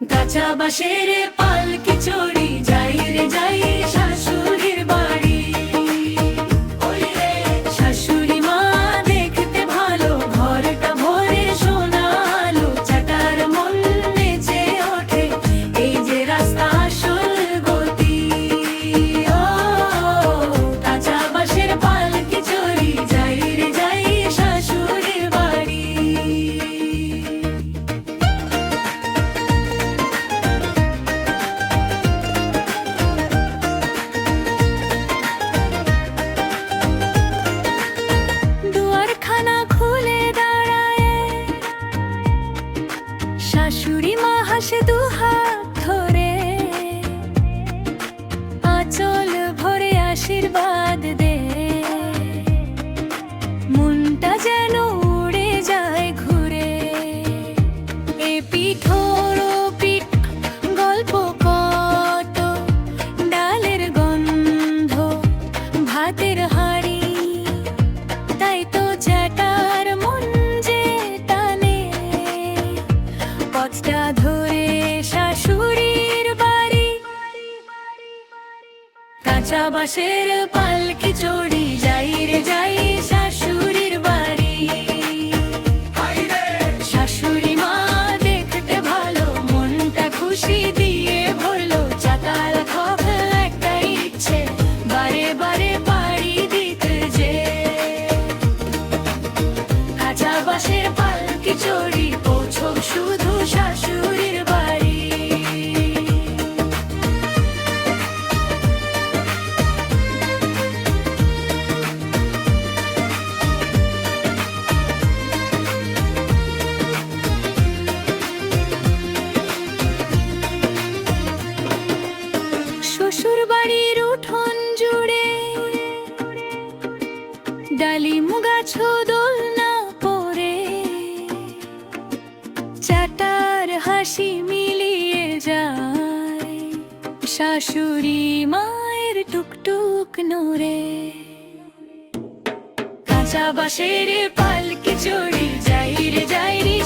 কাঁচা বাঁশের পালকি চড়ি যাই রে যাই শাশুড়ির বাড়ি। ওই রে শাশুড়ি মা দেখতে ভালো, ঘরটা ভরে সোনা আলো, চাটার মন নেচে ওঠে, এই যে রাস্তা আসল গতি। ও কাঁচা বাঁশের পালকি চড়ি যাই রে যাই শাশুড়ির বাড়ি। শাশুড়ি মা হাসে দুহাত ধরে, আঁচল ভরে আশীর্বাদ দে, মনটা যেন উড়ে যায় ঘুরে। এ পিঠোর পিঠ গল্প কত, ডালের গন্ধ ভাতের হাঁড়ি, তাই তো জ্যাঠার মন যে টানে পথটা ধরে শাশুড়ির বাড়ি। কাঁচা বাঁশের পালকি চড়ি যাই রে যাই শাশুড়ির বাড়ি। শাশুড়ি মা দেখতে ভালো, মনটা খুশি দিয়ে ভরলো, চাকার খপ একটাই ইচ্ছে, বারে বারে বাড়ি দিতে যে। কাঁচা বাঁশের পালকি চড়ি পৌঁছক শুধু শাশুড়ির বাড়ি। শ্বশুর বাড়ির উঠোন জুড়ে ডালিম গাছ দোলনা পরে, চাটার হাসি মিলিয়ে যায়, শাশুড়ি মায়ের টুকটুক নড়ে। কাঁচা বাঁশের পালকি চড়ি যাই রে যাই রে